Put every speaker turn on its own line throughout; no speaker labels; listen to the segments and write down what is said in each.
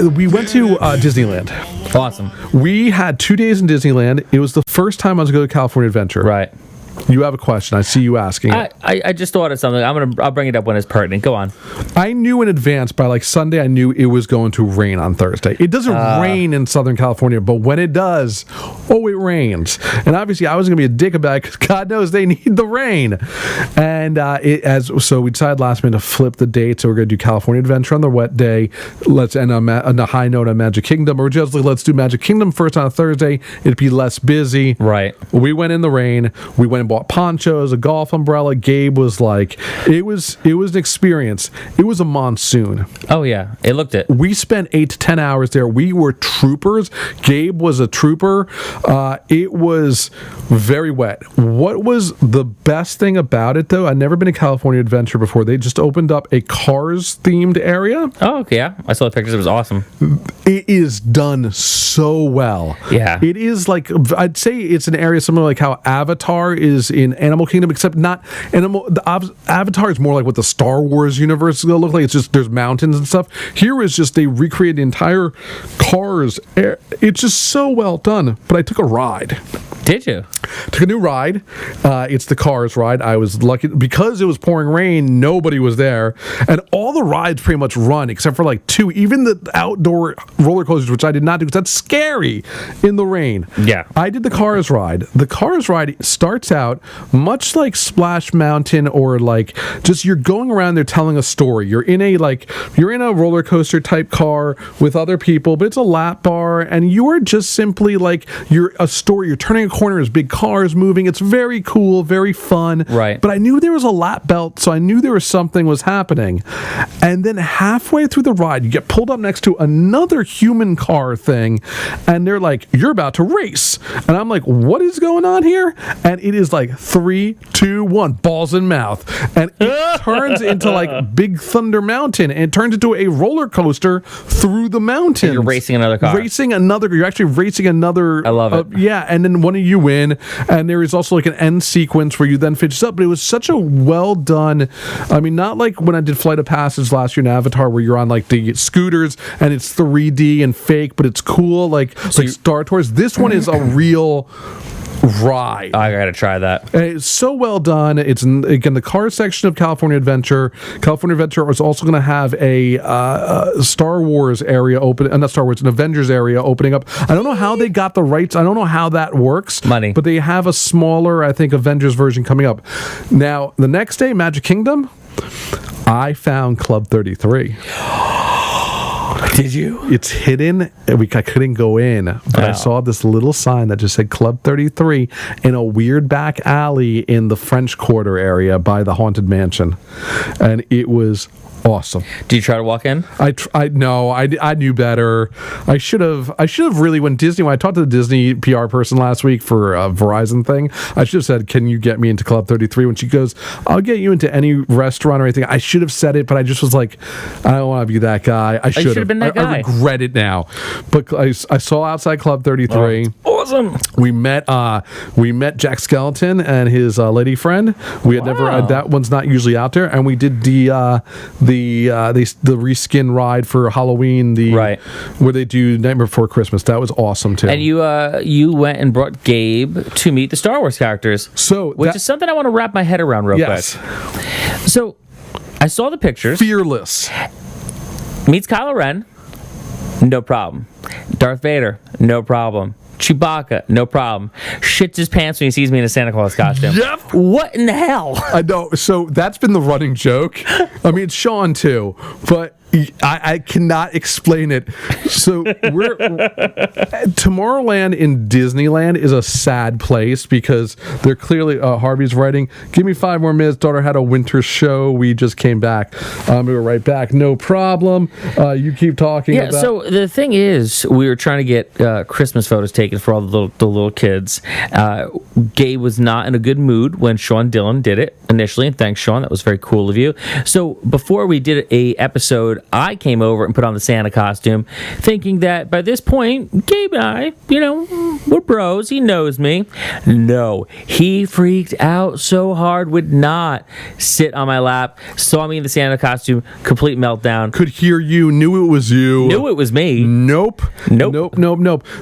We went to Disneyland.
Awesome.
We had 2 days in Disneyland. It was the first time I was going to California Adventure.
Right.
You have a question. I see you asking it.
I just thought of something. I'll bring it up when it's pertinent. Go on.
I knew in advance by like Sunday. I knew it was going to rain on Thursday. It doesn't rain in Southern California, but when it does, it rains. And obviously, I was going to be a dick about it because God knows they need the rain. And so we decided last minute to flip the date. So we're going to do California Adventure on the wet day. Let's end on a high note on Magic Kingdom. Originally, let's do Magic Kingdom first on a Thursday. It'd be less busy.
Right.
We went in the rain. We went and bought ponchos, a golf umbrella. Gabe was like, it was an experience. It was a monsoon.
Oh yeah, it looked it.
We spent 8 to 10 hours there. We were troopers. Gabe was a trooper. It was very wet. What was the best thing about it, though? I'd never been to California Adventure before. They just opened up a Cars-themed area.
Oh, okay, yeah. I saw the pictures. It was awesome.
It is done so well.
Yeah.
It is like, I'd say it's an area similar like how Avatar is in Animal Kingdom, except not Animal. Avatar is more like what the Star Wars universe is going to look like. It's just there's mountains and stuff. Here is just they recreate the entire Cars. It's just so well done. But I took a ride.
Did you?
Took a new ride. It's the Cars ride. I was lucky because it was pouring rain. Nobody was there, and all the rides pretty much run except for like 2. Even the outdoor roller coasters, which I did not do because that's scary in the rain.
Yeah,
I did the Cars ride. The Cars ride starts out much like Splash Mountain, or like just you're going around there telling a story. You're in a roller coaster type car with other people, but it's a lap bar, and you are just simply like you're a story. You're turning a corner, there's big cars moving. It's very cool, very fun.
Right.
But I knew there was a lap belt, so I knew there was something was happening. And then halfway through the ride, you get pulled up next to another human car thing, and they're like, "You're about to race." And I'm like, "What is going on here?" And it is like 3, 2, 1, balls in mouth, and it turns into like Big Thunder Mountain, and it turns into a roller coaster through the mountains.
And you're racing another car.
You're actually racing another.
I love it.
Yeah, and then one of you win, and there is also like an end sequence where you then finish up. But it was such a well done. I mean, not like when I did Flight of Passage last year in Avatar, where you're on like the scooters and it's 3D and fake, but it's cool. Like Star Tours. This one is a real ride.
I gotta try that.
And it's so well done. It's again the car section of California Adventure. California Adventure is also going to have a Star Wars area open, not Star Wars, an Avengers area opening up. I don't know how they got the rights. I don't know how that works.
Money.
But they have a smaller, I think, Avengers version coming up. Now, the next day, Magic Kingdom, I found Club 33.
Did you?
It's hidden. I couldn't go in, but I saw this little sign that just said Club 33 in a weird back alley in the French Quarter area by the Haunted Mansion, and it was awesome.
Did you try to walk in?
I knew better. I should have really when I talked to the Disney PR person last week for a Verizon thing, I should have said, "Can you get me into Club 33?" When she goes, "I'll get you into any restaurant or anything." I should have said it, but I just was like, I don't want to be that guy. I should have
been that guy.
I regret it now. But I saw outside Club 33.
Awesome.
We met Jack Skellington and his lady friend. We had never that one's not usually out there, and we did the reskin ride for Halloween, where they do Nightmare Before Christmas. That was awesome too.
And you went and brought Gabe to meet the Star Wars characters, which is something I want to wrap my head around real quick. So I saw the pictures.
Fearless
meets Kylo Ren, no problem. Darth Vader, no problem. Chewbacca, no problem. Shits his pants when he sees me in a Santa Claus costume.
Yep.
What in the hell?
I know. So that's been the running joke. I mean, it's Sean too, but I cannot explain it. So Tomorrowland in Disneyland is a sad place because they're clearly Harvey's writing, "Give me 5 more minutes. Daughter had a winter show. We just came back." We were right back. No problem. You keep talking.
Yeah. So the thing is, we were trying to get Christmas photos taken for all the little kids. Gabe was not in a good mood when Sean Dillon did it initially, and thanks, Sean. That was very cool of you. So before we did a episode, I came over and put on the Santa costume, thinking that by this point, Gabe and I, We're bros. He knows me. No, he freaked out so hard, would not sit on my lap, saw me in the Santa costume, complete meltdown.
Could hear you, knew it was you.
Knew it was me.
Nope.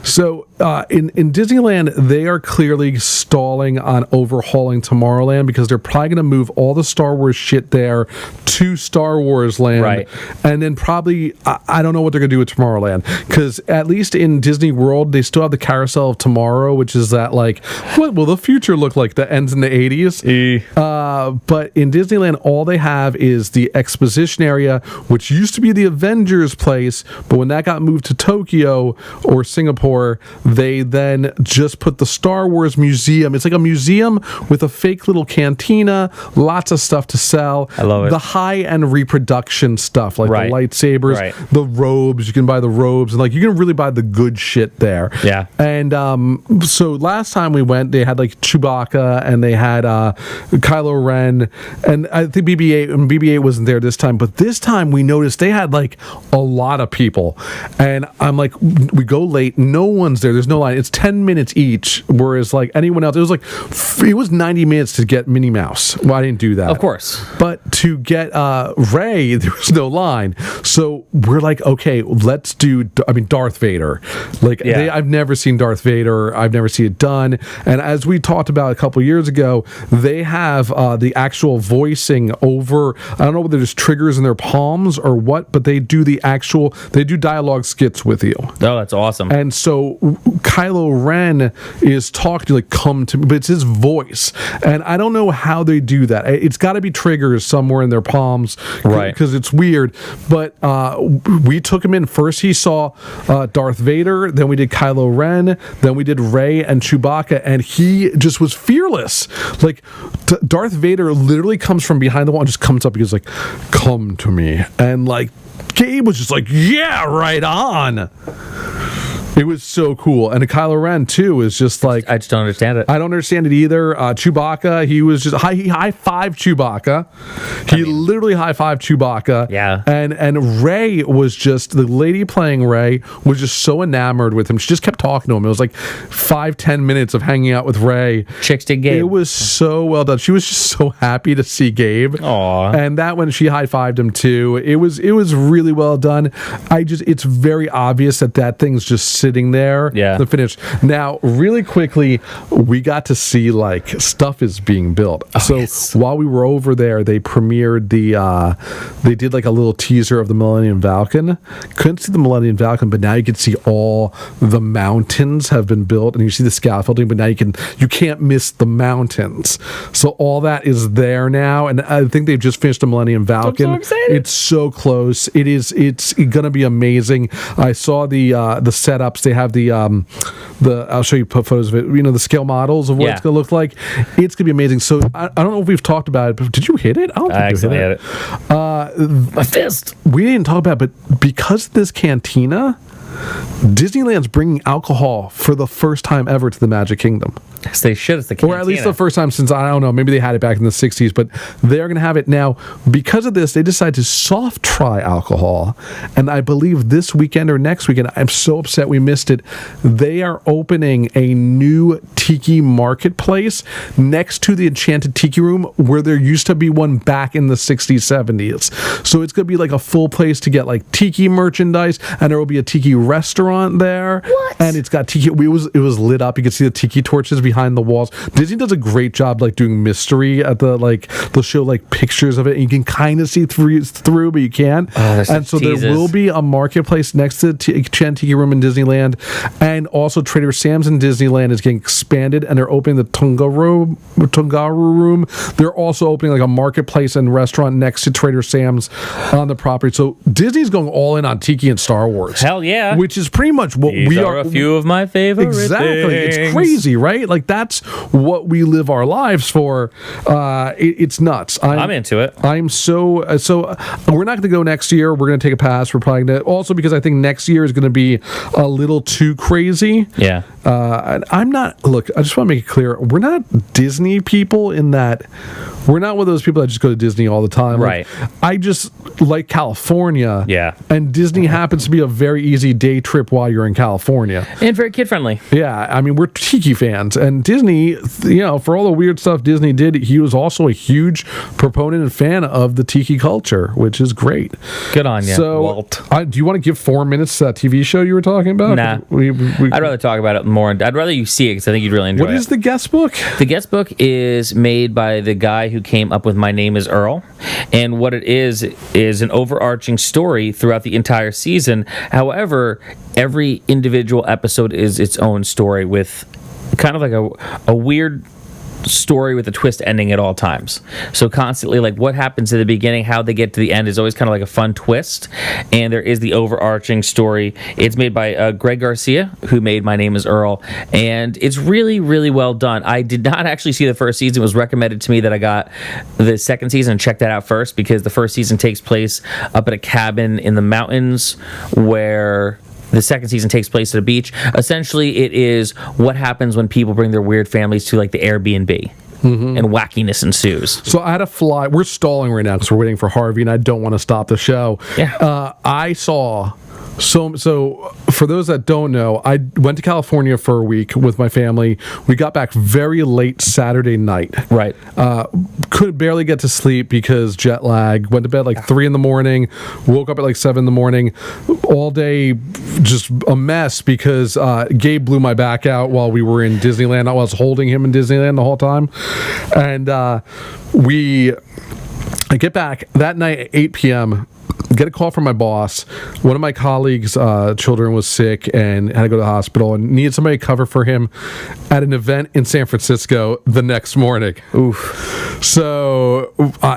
So in Disneyland, they are clearly stalling on overhauling Tomorrowland because they're probably going to move all the Star Wars shit there to Star Wars Land.
Right.
And then probably, I don't know what they're going to do with Tomorrowland, because at least in Disney World, they still have the Carousel of Tomorrow, which is that, like, what will the future look like that ends in the 80s? But in Disneyland, all they have is the exposition area, which used to be the Avengers place, but when that got moved to Tokyo or Singapore, they then just put the Star Wars Museum. It's like a museum with a fake little cantina, lots of stuff to sell.
I love it.
The high-end reproduction stuff, like
Right.
the lightsabers,
Right.
the robes. You can buy the robes, and like you can really buy the good shit there.
Yeah.
And so last time we went, they had like Chewbacca and they had Kylo Ren, and I think BB-8, and BB-8 wasn't there this time, but this time we noticed they had like a lot of people, and I'm like, we go late, no one's there, there's no line, it's 10 minutes each, whereas like anyone else, it was 90 minutes to get Minnie Mouse. Well, I didn't do that,
Of course.
but to get Rey, there was no line, so we're like, okay, let's do Darth Vader. Like,
Yeah.
I've never seen Darth Vader, I've never seen it done, and as we talked about a couple years ago, they have the actual voicing over, I don't know whether there's triggers in their palms or what, but they do dialogue skits with you.
Oh, that's awesome.
And so Kylo Ren is talking to you, like, come to me, but it's his voice. And I don't know how they do that. It's got to be triggers somewhere in their palms.
Right.
Because it's weird. But we took him in. First he saw Darth Vader, then we did Kylo Ren, then we did Rey and Chewbacca, and he just was fearless. Like, Darth Vader literally comes from behind the wall and just comes up. He goes like, come to me. And like, Gabe was just like, yeah, right on. It was so cool. And Kylo Ren, too, is just like...
I just don't understand it.
I don't understand it either. Chewbacca, he was just... He high-fived Chewbacca. He literally high-fived Chewbacca.
Yeah.
And Rey was just... The lady playing Rey was just so enamored with him. She just kept talking to him. It was like 5-10 minutes of hanging out with Rey.
Chicks did Gabe.
It was so well done. She was just so happy to see Gabe.
Aw.
And that when she high-fived him, too, it was really well done. It's very obvious that thing's just sitting there.
Yeah.
The finish. Now, really quickly, we got to see like stuff is being built.
Yes.
While we were over there, they premiered they did like a little teaser of the Millennium Falcon. Couldn't see the Millennium Falcon, but now you can see all the mountains have been built, and you see the scaffolding, but now you can't miss the mountains. So all that is there now, and I think they've just finished the Millennium Falcon.
I'm so excited.
It's so close. It's gonna be amazing. I saw the setups. They have the I'll show you photos of it. You know, the scale models of what it's gonna look like. It's gonna be amazing. So I don't know if we've talked about it, but did you hit it? I don't think
I
you
accidentally
hit
it. My fist.
We didn't talk about it, but because of this cantina, Disneyland's bringing alcohol for the first time ever to the Magic Kingdom.
Yes, they should. It's the cantina.
Or at least the first time since, I don't know, maybe they had it back in the 60s, but they're going to have it now. Because of this, they decided to soft try alcohol. And I believe this weekend or next weekend, I'm so upset we missed it, they are opening a new tiki marketplace next to the Enchanted Tiki Room, where there used to be one back in the 60s, 70s. So it's going to be like a full place to get like tiki merchandise, and there will be a tiki restaurant there.
What?
And it's got tiki. It was lit up. You could see the tiki torches behind the walls. Disney does a great job like doing mystery at the, like, they'll show like pictures of it, and you can kind of see through, but you can't. And so there will be a marketplace next to the Enchanted Tiki Room in Disneyland, and also Trader Sam's in Disneyland is getting expanded, and they're opening the Tungaru Room. They're also opening like a marketplace and restaurant next to Trader Sam's on the property. So Disney's going all in on tiki and Star Wars.
Hell yeah.
Which is pretty much what
These
we
are a few of my favorite
Exactly.
things.
It's crazy, right? Like, that's what we live our lives for. It's nuts.
I'm into it.
I'm so we're not going to go next year. We're going to take a pass. We're probably going to, also because I think next year is going to be a little too crazy.
Yeah.
And I'm not, look, I just want to make it clear, we're not Disney people in that We're not one of those people that just go to Disney all the time.
Right.
I just like California.
Yeah.
And Disney happens to be a very easy day trip while you're in California.
And very kid-friendly.
Yeah, I mean, we're Tiki fans. And Disney, for all the weird stuff Disney did, he was also a huge proponent and fan of the Tiki culture, which is great.
Good on you,
so,
Walt.
Do you want to give 4 minutes to that TV show you were talking about?
Nah. I'd rather talk about it more. I'd rather you see it because I think you'd really enjoy it.
What is the guest book?
The guest book is made by the guy who came up with My Name is Earl. And what it is an overarching story throughout the entire season. However, every individual episode is its own story with kind of like a weird story with a twist ending at all times. So constantly, like, what happens at the beginning, how they get to the end is always kind of like a fun twist. And there is the overarching story. It's made by Greg Garcia, who made My Name is Earl, and it's really, really well done. I did not actually see the first season. It was recommended to me that I got the second season and check that out first, because the first season takes place up at a cabin in the mountains, where the second season takes place at a beach. Essentially, it is what happens when people bring their weird families to, like, the Airbnb. And wackiness ensues.
So I had to fly. We're stalling right now because we're waiting for Harvey, and I don't want to stop the show.
Yeah.
I saw... So for those that don't know, I went to California for a week with my family. We got back very late Saturday night.
Right.
Could barely get to sleep because jet lag. Went to bed like 3 in the morning. Woke up at like 7 in the morning. All day, just a mess because Gabe blew my back out while we were in Disneyland. I was holding him in Disneyland the whole time. And I get back that night at 8 p.m., get a call from my boss. One of my colleagues' children was sick and had to go to the hospital and needed somebody to cover for him at an event in San Francisco the next morning. Oof. So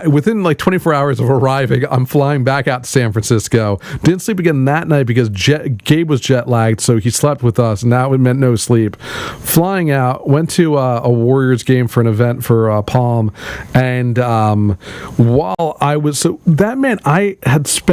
within like 24 hours of arriving, I'm flying back out to San Francisco. Didn't sleep again that night because Gabe was jet lagged, so he slept with us, and that meant no sleep. Flying out, went to a Warriors game for an event for Palm, and while I was... So that meant I had spent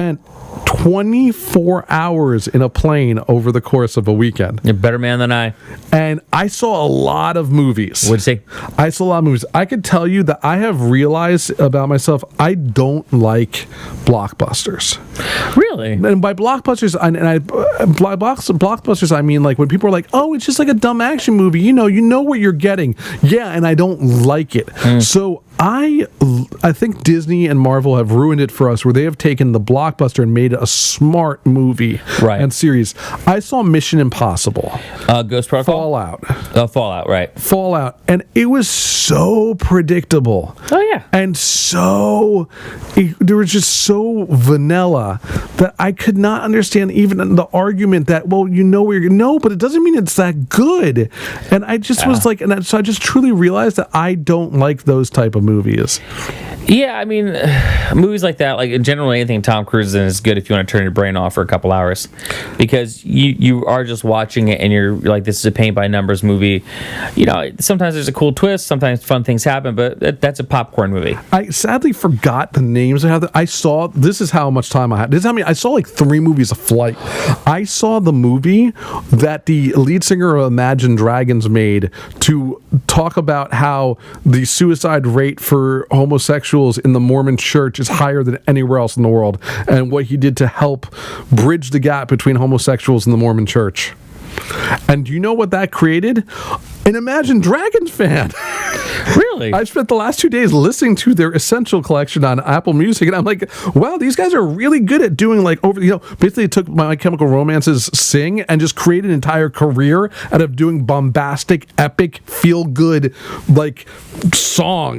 24 hours in a plane over the course of a weekend.
You're a better man than I.
And I saw a lot of movies.
What'd you say?
I saw a lot of movies. I could tell you that I have realized about myself, I don't like blockbusters.
Really?
And by blockbusters, blockbusters, I mean, like, when people are like, oh, it's just like a dumb action movie. You know what you're getting. Yeah, and I don't like it. So I think Disney and Marvel have ruined it for us, where they have taken the blockbuster and made it a smart movie and series. I saw Mission Impossible.
Ghost Protocol?
Fallout,
right.
Fallout. And it was so predictable.
Oh, yeah.
And there was just so vanilla that I could not understand even the argument that, well, where you're going. No, but it doesn't mean it's that good. And I just was like, so I just truly realized that I don't like those type of movies.
Yeah, I mean, movies like that, like generally anything Tom Cruise is in is good if you want to turn your brain off for a couple hours, because you are just watching it and you're like, this is a paint by numbers movie. Sometimes there's a cool twist, sometimes fun things happen, but that's a popcorn movie. I sadly forgot the names. This is how much time I had. I saw like 3 movies a flight. I saw the movie that the lead singer of Imagine Dragons made to talk about how the suicide rate for homosexuals in the Mormon church is higher than anywhere else in the world, and what he did to help bridge the gap between homosexuals and the Mormon church. And do you know what that created? An Imagine Dragons fan. Really?
I spent the last 2 days listening to their Essential collection on Apple Music, and I'm like, wow, these guys are really good at doing basically took My Chemical Romance's Sing and just created an entire career out of doing bombastic, epic, feel-good, like,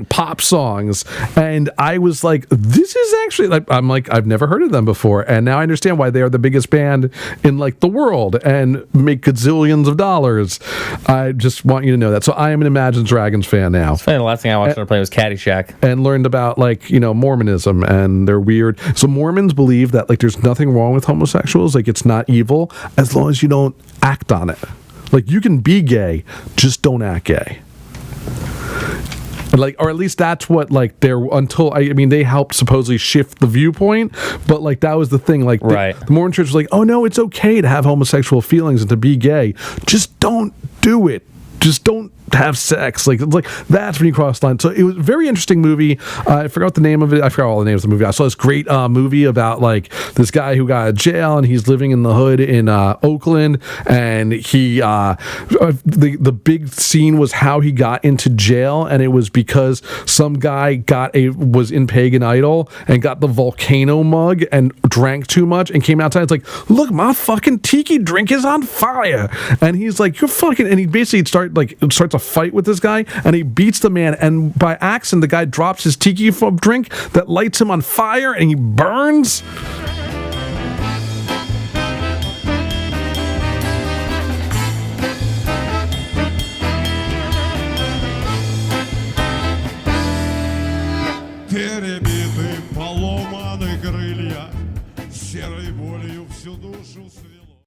pop songs. And I was like, this is actually, like, I'm like, I've never heard of them before, and now I understand why they are the biggest band in, like, the world and make gazillions of dollars. I just want you to know that. So I am an Imagine Dragons fan now.
It's funny, the last thing I watched on a plane was Caddyshack.
And learned about, like, Mormonism, and they're weird. So Mormons believe that, like, there's nothing wrong with homosexuals. Like, it's not evil as long as you don't act on it. Like, you can be gay, just don't act gay. Like, or at least that's what, like, they helped supposedly shift the viewpoint, but, like, that was the thing. Like, the Mormon church was like, oh no, it's okay to have homosexual feelings and to be gay, just don't do it. Just don't have sex. Like that's when you cross the line. So it was a very interesting movie. I forgot the name of it. I forgot all the names of the movie. I saw this great movie about like this guy who got out of jail and he's living in the hood in Oakland, and he the big scene was how he got into jail, and it was because some guy was in Pagan Idol and got the volcano mug and drank too much and came outside. It's like, look, my fucking tiki drink is on fire, and he's like, you're fucking, and he basically starts a fight with this guy, and he beats the man, and by accident the guy drops his tiki drink that lights him on fire, and he burns.